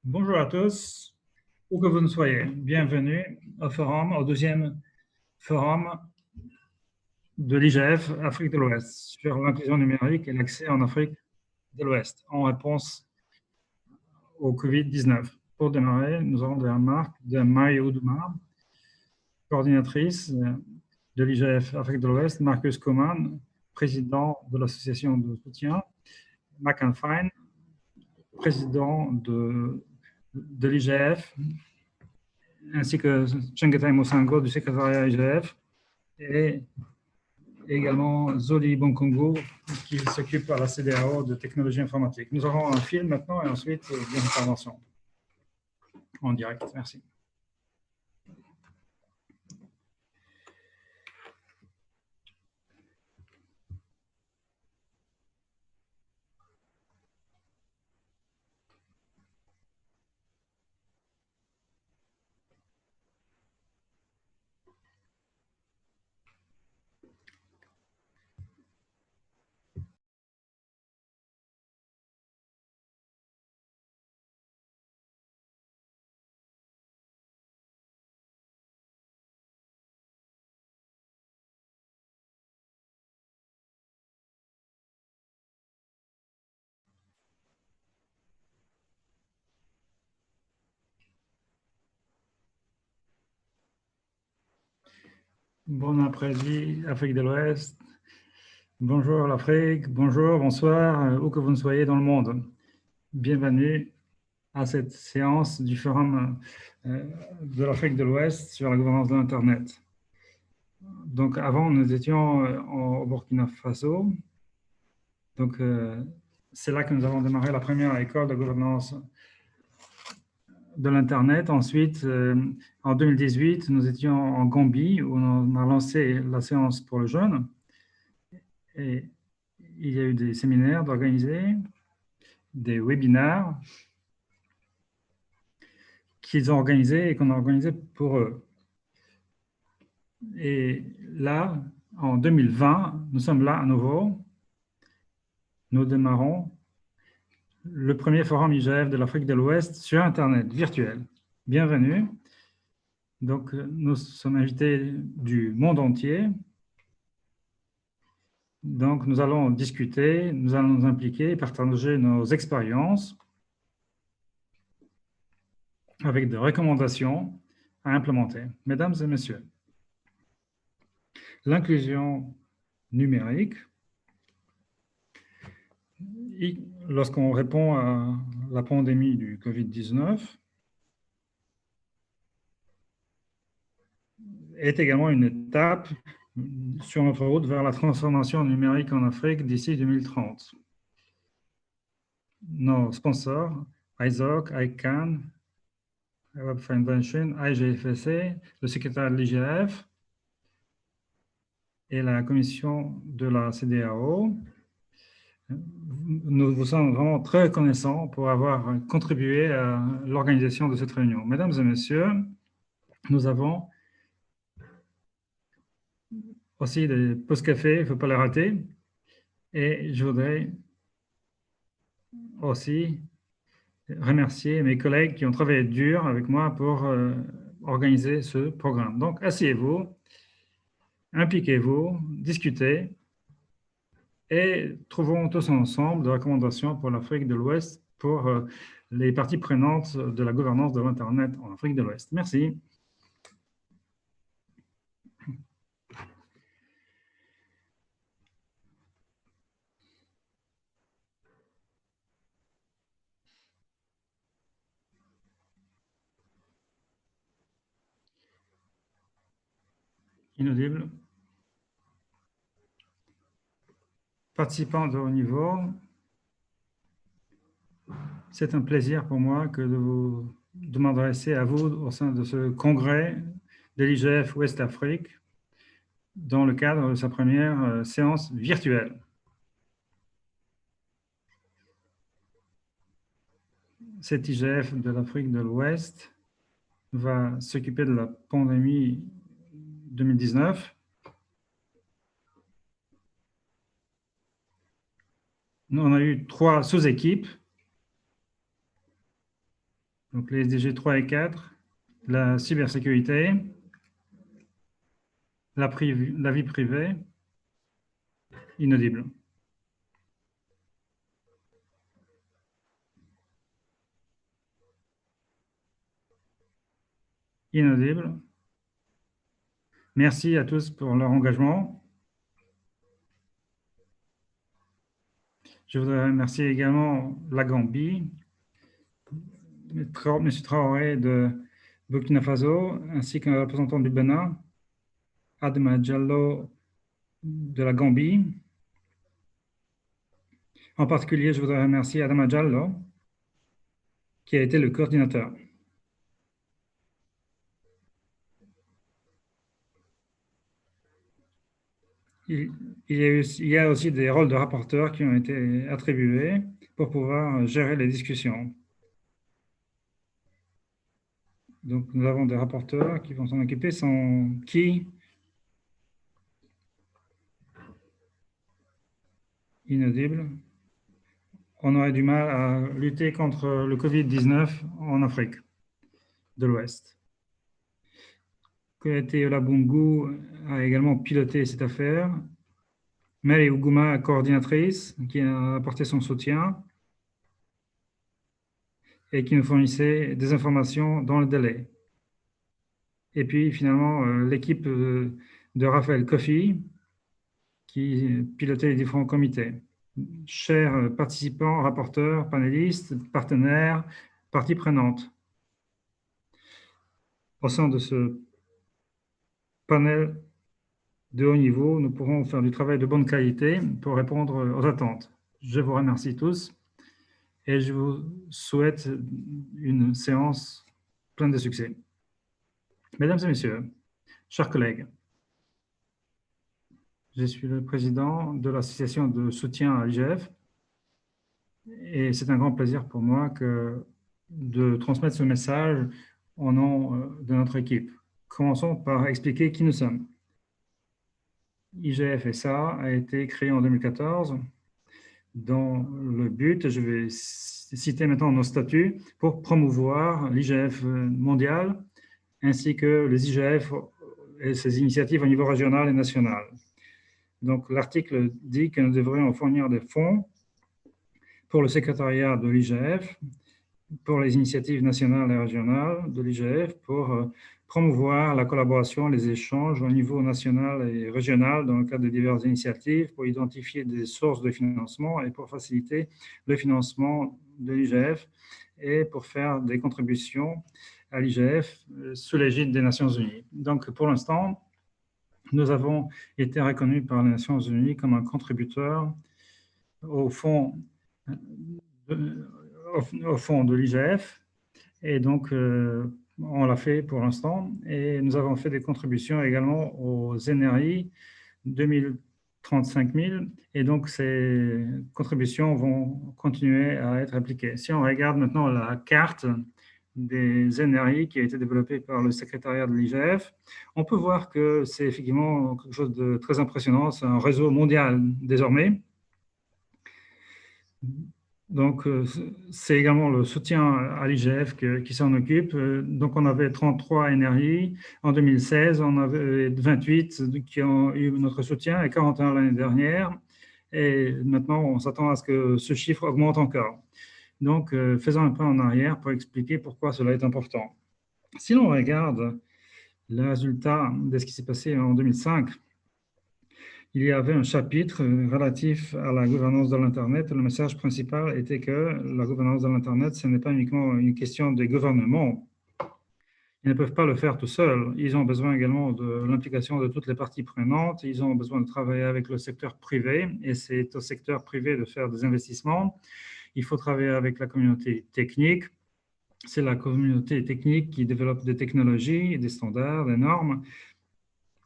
Bonjour à tous, où que vous ne soyez. Bienvenue au deuxième forum de l'IGF Afrique de l'Ouest sur l'inclusion numérique et l'accès en Afrique de l'Ouest en réponse au Covid-19. Pour démarrer, nous avons des remarques de Marie Oudoumar, coordinatrice de l'IGF Afrique de l'Ouest, Marcus Coman, président de l'association de soutien, Macan Fine, président de l'IGF, ainsi que Chengetai Mosango du secrétariat IGF et également Zoli Bonkongo qui s'occupe à la CDAO de technologie informatique. Nous aurons un film maintenant et ensuite des interventions en direct. Merci. Bon après-midi, Afrique de l'Ouest. Bonjour l'Afrique, bonjour, bonsoir, où que vous ne soyez dans le monde. Bienvenue à cette séance du Forum de l'Afrique de l'Ouest sur la gouvernance de l'Internet. Donc avant, nous étions au Burkina Faso. Donc c'est là que nous avons démarré la première école de gouvernance de l'Internet. Ensuite, en 2018, nous étions en Gambie où on a lancé la séance pour le jeune. Et il y a eu des séminaires d'organiser, des webinaires qu'ils ont organisés et qu'on a organisés pour eux. Et là, en 2020, nous sommes là à nouveau. Nous démarrons le premier forum IGF de l'Afrique de l'Ouest sur Internet virtuel. Bienvenue. Donc, nous sommes invités du monde entier. Donc, nous allons discuter, nous allons nous impliquer, partager nos expériences avec des recommandations à implémenter. Mesdames et messieurs, l'inclusion numérique, lorsqu'on répond à la pandémie du Covid-19, est également une étape sur notre route vers la transformation numérique en Afrique d'ici 2030. Nos sponsors, ISOC, ICANN, Web Foundation, IGFC, le secrétaire de l'IGF et la commission de la CDAO, nous vous sommes vraiment très reconnaissants pour avoir contribué à l'organisation de cette réunion. Mesdames et messieurs, nous avons aussi des post-cafés, il ne faut pas les rater. Et je voudrais aussi remercier mes collègues qui ont travaillé dur avec moi pour organiser ce programme. Donc, asseyez-vous, impliquez-vous, discutez et trouvons tous ensemble des recommandations pour l'Afrique de l'Ouest pour les parties prenantes de la gouvernance de l'Internet en Afrique de l'Ouest. Merci. Inaudible. Participants de haut niveau, c'est un plaisir pour moi de m'adresser à vous au sein de ce congrès de l'IGF Ouest Afrique dans le cadre de sa première séance virtuelle. Cet IGF de l'Afrique de l'Ouest va s'occuper de la pandémie 2019. On a eu 3 sous-équipes. Donc les SDG 3 et 4, la cybersécurité, la vie privée, inaudible. Inaudible. Merci à tous pour leur engagement. Je voudrais remercier également la Gambie, M. Traoré de Burkina Faso, ainsi qu'un représentant du Bénin, Adama Diallo de la Gambie. En particulier, je voudrais remercier Adama Diallo, qui a été le coordinateur. Il y a aussi des rôles de rapporteurs qui ont été attribués pour pouvoir gérer les discussions. Donc, nous avons des rapporteurs qui vont s'en occuper, sans qui inaudible. On aurait du mal à lutter contre le Covid-19 en Afrique de l'Ouest. Konaté Olabungu a également piloté cette affaire. Mary Uguma, coordinatrice, qui a apporté son soutien et qui nous fournissait des informations dans le délai. Et puis, finalement, l'équipe de Raphaël Kofi, qui pilotait les différents comités. Chers participants, rapporteurs, panélistes, partenaires, parties prenantes. Au sein de ce panel de haut niveau, nous pourrons faire du travail de bonne qualité pour répondre aux attentes. Je vous remercie tous et je vous souhaite une séance pleine de succès. Mesdames et messieurs, chers collègues, je suis le président de l'association de soutien à l'IGF et c'est un grand plaisir pour moi de transmettre ce message au nom de notre équipe. Commençons par expliquer qui nous sommes. IGF-SA a été créé en 2014 dans le but, je vais citer maintenant nos statuts, pour promouvoir l'IGF mondial ainsi que les IGF et ses initiatives au niveau régional et national. Donc, l'article dit que nous devrions fournir des fonds pour le secrétariat de l'IGF, pour les initiatives nationales et régionales de l'IGF, pour promouvoir la collaboration, les échanges au niveau national et régional dans le cadre de diverses initiatives, pour identifier des sources de financement et pour faciliter le financement de l'IGF et pour faire des contributions à l'IGF sous l'égide des Nations Unies. Donc, pour l'instant, nous avons été reconnus par les Nations Unies comme un contributeur au fonds de l'IGF. Et donc, on l'a fait pour l'instant. Et nous avons fait des contributions également aux NRI, 2035 000. Et donc, ces contributions vont continuer à être appliquées. Si on regarde maintenant la carte des NRI qui a été développée par le secrétariat de l'IGF, on peut voir que c'est effectivement quelque chose de très impressionnant. C'est un réseau mondial désormais. Donc, c'est également le soutien à l'IGF qui s'en occupe. Donc, on avait 33 NRI. En 2016, on avait 28 qui ont eu notre soutien et 41 l'année dernière. Et maintenant, on s'attend à ce que ce chiffre augmente encore. Donc, faisons un pas en arrière pour expliquer pourquoi cela est important. Si l'on regarde les résultats de ce qui s'est passé en 2005, il y avait un chapitre relatif à la gouvernance de l'Internet. Le message principal était que la gouvernance de l'Internet, ce n'est pas uniquement une question des gouvernements. Ils ne peuvent pas le faire tout seuls. Ils ont besoin également de l'implication de toutes les parties prenantes. Ils ont besoin de travailler avec le secteur privé et c'est au secteur privé de faire des investissements. Il faut travailler avec la communauté technique. C'est la communauté technique qui développe des technologies, des standards, des normes.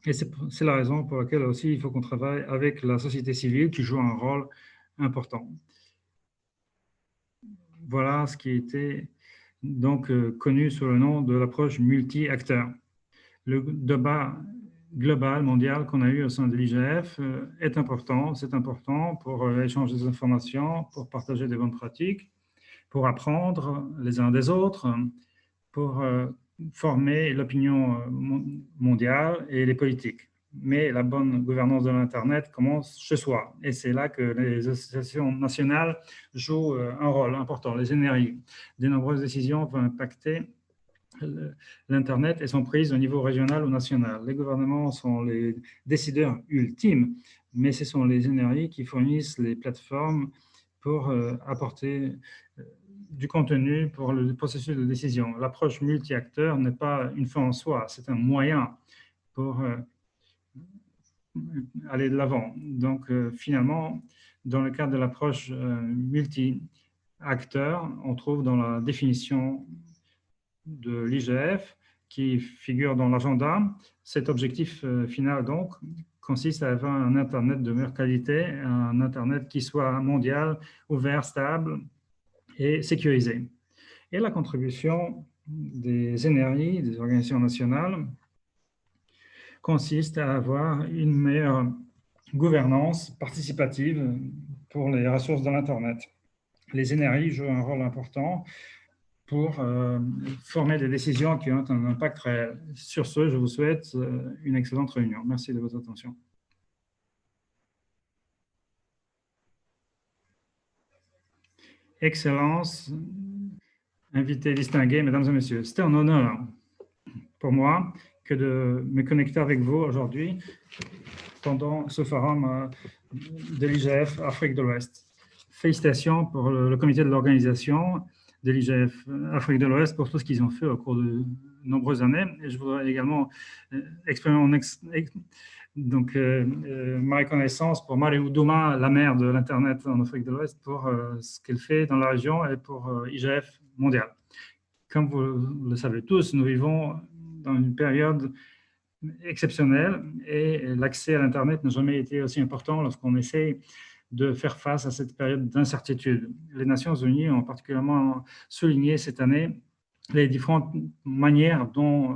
Et c'est la raison pour laquelle aussi il faut qu'on travaille avec la société civile qui joue un rôle important. Voilà ce qui était donc connu sous le nom de l'approche multi-acteurs. Le débat global, mondial qu'on a eu au sein de l'IGF est important. C'est important pour échanger des informations, pour partager des bonnes pratiques. pour apprendre les uns des autres, pour former l'opinion mondiale et les politiques. Mais la bonne gouvernance de l'Internet commence chez soi. Et c'est là que les associations nationales jouent un rôle important, les NRI. De nombreuses décisions vont impacter l'Internet et sont prises au niveau régional ou national. Les gouvernements sont les décideurs ultimes, mais ce sont les NRI qui fournissent les plateformes pour apporter du contenu pour le processus de décision. L'approche multi-acteurs n'est pas une fin en soi, c'est un moyen pour aller de l'avant. Donc, finalement, dans le cadre de l'approche multi-acteurs, on trouve dans la définition de l'IGF qui figure dans l'agenda, cet objectif final, donc, consiste à avoir un Internet de meilleure qualité, un Internet qui soit mondial, ouvert, stable et sécurisé. Et la contribution des NRI, des organisations nationales, consiste à avoir une meilleure gouvernance participative pour les ressources de l'Internet. Les NRI jouent un rôle important pour former des décisions qui ont un impact réel. Sur ce, je vous souhaite une excellente réunion. Merci de votre attention. Excellences, invités distingués, mesdames et messieurs, c'est un honneur pour moi que de me connecter avec vous aujourd'hui pendant ce forum de l'IGF Afrique de l'Ouest. Félicitations pour le comité de l'organisation de l'IGF Afrique de l'Ouest pour tout ce qu'ils ont fait au cours de nombreuses années. Et je voudrais également exprimer ma reconnaissance pour Marie Oudouma, la mère de l'Internet en Afrique de l'Ouest, pour ce qu'elle fait dans la région et pour IGF mondial. Comme vous le savez tous, nous vivons dans une période exceptionnelle et l'accès à l'Internet n'a jamais été aussi important lorsqu'on essaie de faire face à cette période d'incertitude. Les Nations Unies ont particulièrement souligné cette année les différentes manières dont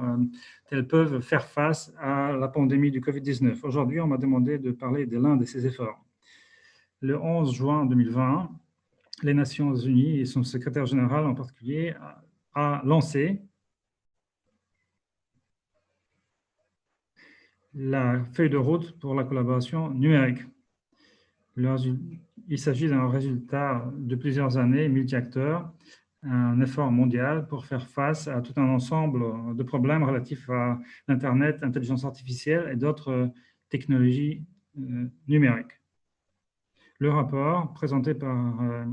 elles peuvent faire face à la pandémie du Covid-19. Aujourd'hui, on m'a demandé de parler de l'un de ces efforts. Le 11 juin 2020, les Nations Unies et son secrétaire général en particulier a lancé la feuille de route pour la collaboration numérique. Il s'agit d'un résultat de plusieurs années multi-acteurs, un effort mondial pour faire face à tout un ensemble de problèmes relatifs à l'Internet, l'intelligence artificielle et d'autres technologies numériques. Le rapport présenté par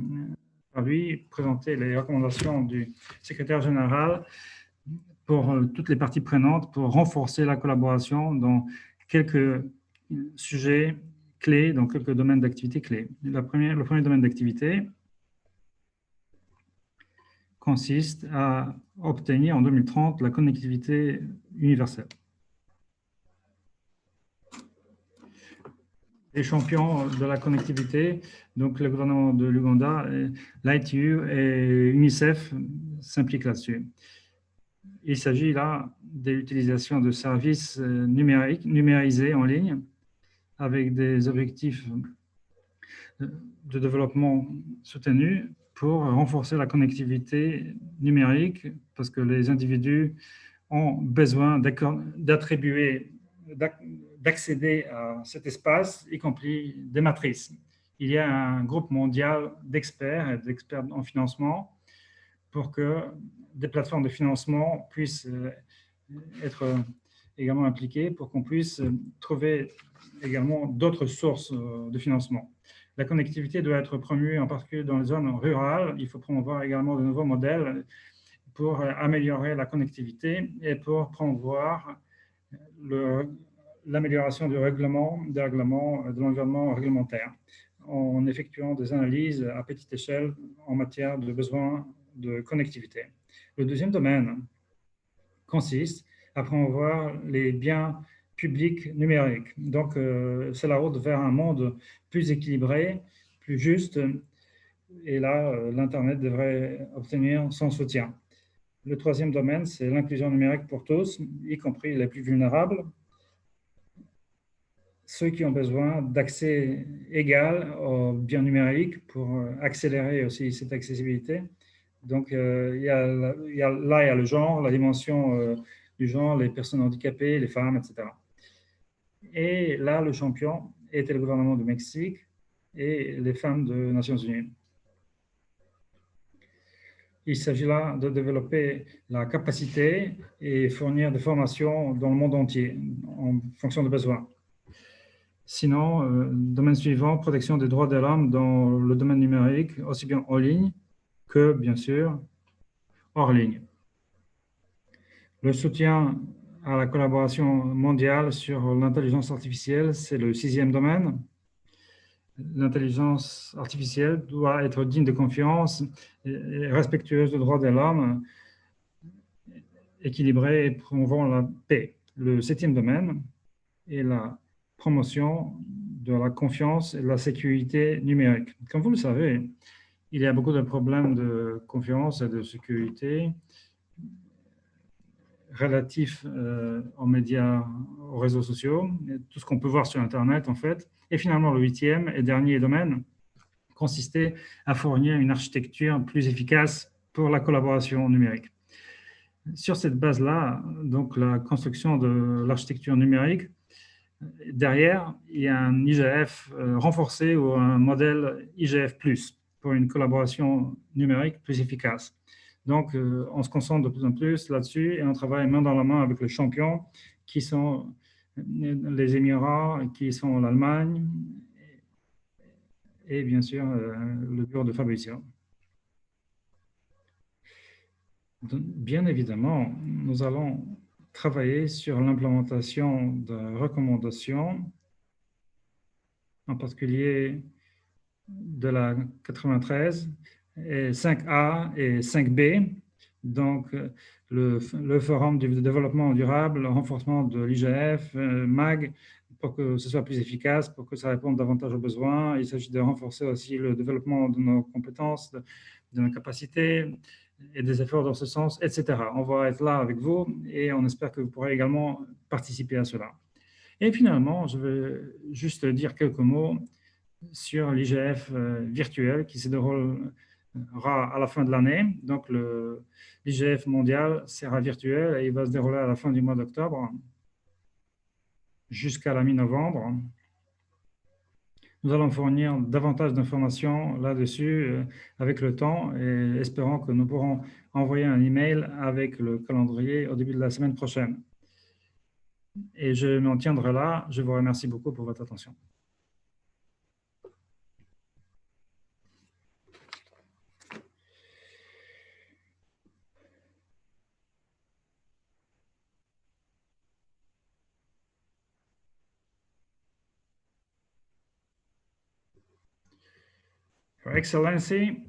lui présentait les recommandations du secrétaire général pour toutes les parties prenantes pour renforcer la collaboration dans quelques sujets clés, dans quelques domaines d'activité clés. Le premier domaine d'activité consiste à obtenir en 2030 la connectivité universelle. Les champions de la connectivité, donc le gouvernement de l'Ouganda, l'ITU et UNICEF s'impliquent là-dessus. Il s'agit là de l'utilisation de services numériques, numérisés en ligne, avec des objectifs de développement soutenus pour renforcer la connectivité numérique, parce que les individus ont besoin d'accéder à cet espace, y compris des matrices. Il y a un groupe mondial d'experts et d'experts en financement pour que des plateformes de financement puissent être également impliquées, pour qu'on puisse trouver également d'autres sources de financement. La connectivité doit être promue, en particulier dans les zones rurales. Il faut promouvoir également de nouveaux modèles pour améliorer la connectivité et pour promouvoir l'amélioration de l'environnement réglementaire, en effectuant des analyses à petite échelle en matière de besoins de connectivité. Le deuxième domaine consiste à promouvoir les biens publics numériques. Donc, c'est la route vers un monde plus équilibré, plus juste, et là, l'Internet devrait obtenir son soutien. Le troisième domaine, c'est l'inclusion numérique pour tous, y compris les plus vulnérables, ceux qui ont besoin d'accès égal aux biens numériques pour accélérer aussi cette accessibilité, Donc, là, il y a le genre, la dimension du genre, les personnes handicapées, les femmes, etc. Et là, le champion était le gouvernement du Mexique et les femmes des Nations Unies. Il s'agit là de développer la capacité et fournir des formations dans le monde entier en fonction des besoins. Sinon, domaine suivant, protection des droits de l'homme dans le domaine numérique, aussi bien en ligne que, bien sûr, hors ligne. Le soutien à la collaboration mondiale sur l'intelligence artificielle, c'est le 6e domaine. L'intelligence artificielle doit être digne de confiance et respectueuse des droits de l'homme, équilibrée et promouvant la paix. Le 7e domaine est la promotion de la confiance et de la sécurité numérique. Comme vous le savez, il y a beaucoup de problèmes de confiance et de sécurité relatifs aux médias, aux réseaux sociaux, tout ce qu'on peut voir sur Internet en fait. Et finalement, le 8e et dernier domaine consistait à fournir une architecture plus efficace pour la collaboration numérique. Sur cette base-là, donc la construction de l'architecture numérique, derrière, il y a un IGF renforcé ou un modèle IGF+, pour une collaboration numérique plus efficace. Donc, on se concentre de plus en plus là-dessus et on travaille main dans la main avec les champions qui sont les Émirats, qui sont l'Allemagne et bien sûr le bureau de Fabricio. Bien évidemment, nous allons travailler sur l'implémentation de recommandations, en particulier de la 93, et 5A et 5B. Donc, le Forum du développement durable, le renforcement de l'IGF, MAG, pour que ce soit plus efficace, pour que ça réponde davantage aux besoins. Il s'agit de renforcer aussi le développement de nos compétences, de nos capacités et des efforts dans ce sens, etc. On va être là avec vous et on espère que vous pourrez également participer à cela. Et finalement, je vais juste dire quelques mots sur l'IGF virtuel qui se déroulera à la fin de l'année. Donc, l'IGF mondial sera virtuel et il va se dérouler à la fin du mois d'octobre jusqu'à la mi-novembre. Nous allons fournir davantage d'informations là-dessus avec le temps et espérons que nous pourrons envoyer un email avec le calendrier au début de la semaine prochaine. Et je m'en tiendrai là. Je vous remercie beaucoup pour votre attention. Your Excellency,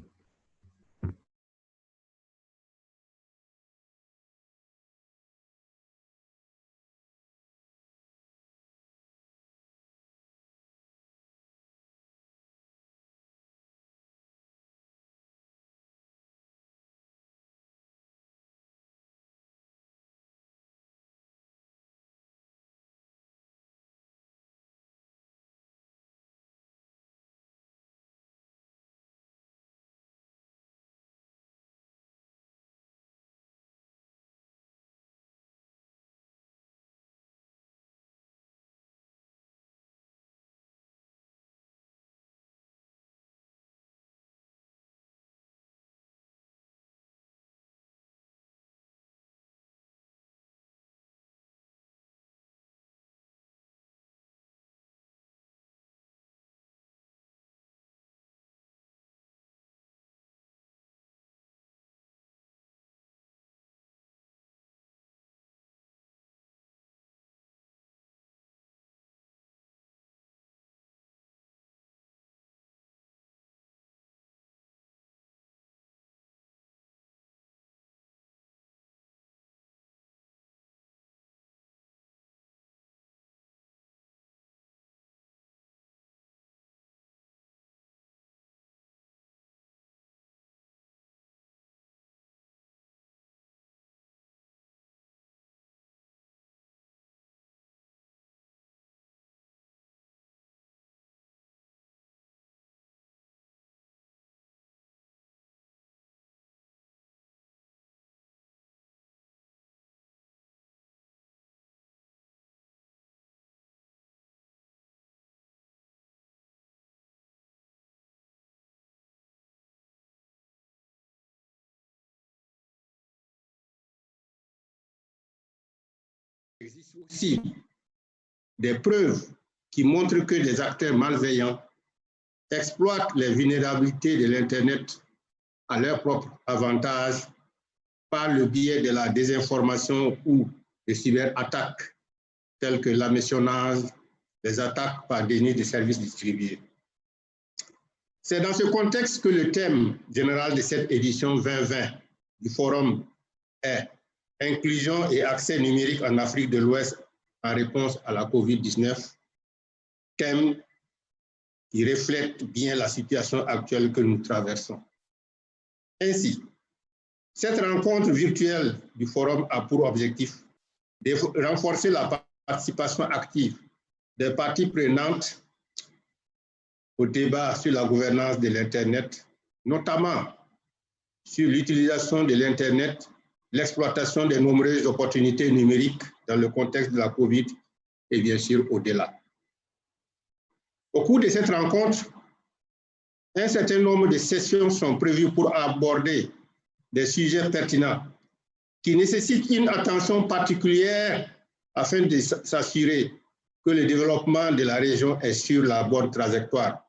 Il existe aussi des preuves qui montrent que des acteurs malveillants exploitent les vulnérabilités de l'Internet à leur propre avantage par le biais de la désinformation ou des cyberattaques telles que l'hameçonnage, les attaques par déni de services distribués. C'est dans ce contexte que le thème général de cette édition 2020 du Forum est « Inclusion et accès numérique en Afrique de l'Ouest en réponse à la COVID-19 », thème qui reflète bien la situation actuelle que nous traversons. Ainsi, cette rencontre virtuelle du Forum a pour objectif de renforcer la participation active des parties prenantes au débat sur la gouvernance de l'Internet, notamment sur l'utilisation de l'Internet, l'exploitation des nombreuses opportunités numériques dans le contexte de la COVID et bien sûr au-delà. Au cours de cette rencontre, un certain nombre de sessions sont prévues pour aborder des sujets pertinents qui nécessitent une attention particulière afin de s'assurer que le développement de la région est sur la bonne trajectoire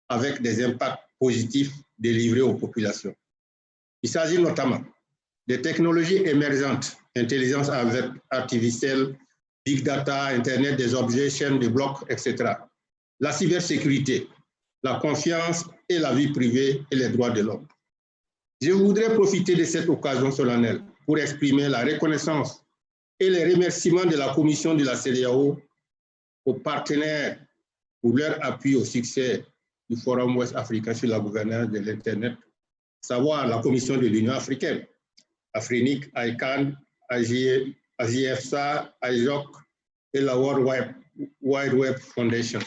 avec des impacts positifs délivrés aux populations. Il s'agit notamment des technologies émergentes, intelligence artificielle, big data, Internet des objets, chaînes de blocs, etc. La cybersécurité, la confiance et la vie privée et les droits de l'homme. Je voudrais profiter de cette occasion solennelle pour exprimer la reconnaissance et les remerciements de la Commission de la CEDEAO aux partenaires pour leur appui au succès du Forum Ouest africain sur la gouvernance de l'Internet, savoir la Commission de l'Union africaine, Afrinic, ICANN, AGFSA, IJOC et la World Wide Web Foundation.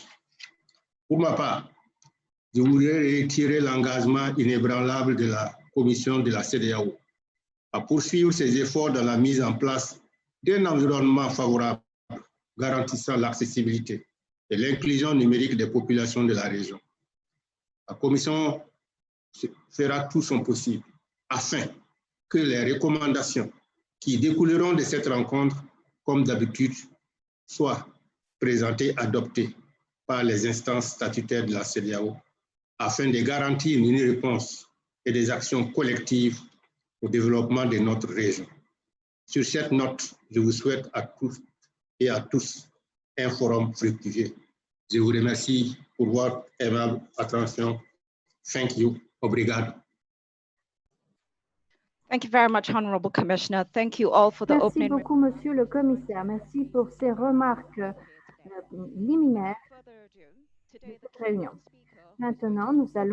Pour ma part, je voudrais retirer l'engagement inébranlable de la Commission de la CEDEAO à poursuivre ses efforts dans la mise en place d'un environnement favorable garantissant l'accessibilité et l'inclusion numérique des populations de la région. La Commission fera tout son possible afin que les recommandations qui découleront de cette rencontre, comme d'habitude, soient présentées, adoptées par les instances statutaires de la CEDEAO afin de garantir une réponse et des actions collectives au développement de notre région. Sur cette note, je vous souhaite à tous et à tous un forum fructueux. Je vous remercie pour votre aimable attention. Thank you. Obrigado. Thank you very much, Honorable Commissioner. Thank you all for the opening. Merci beaucoup, Monsieur le Commissaire. Merci pour ces remarques liminaires de cette réunion. Maintenant, nous allons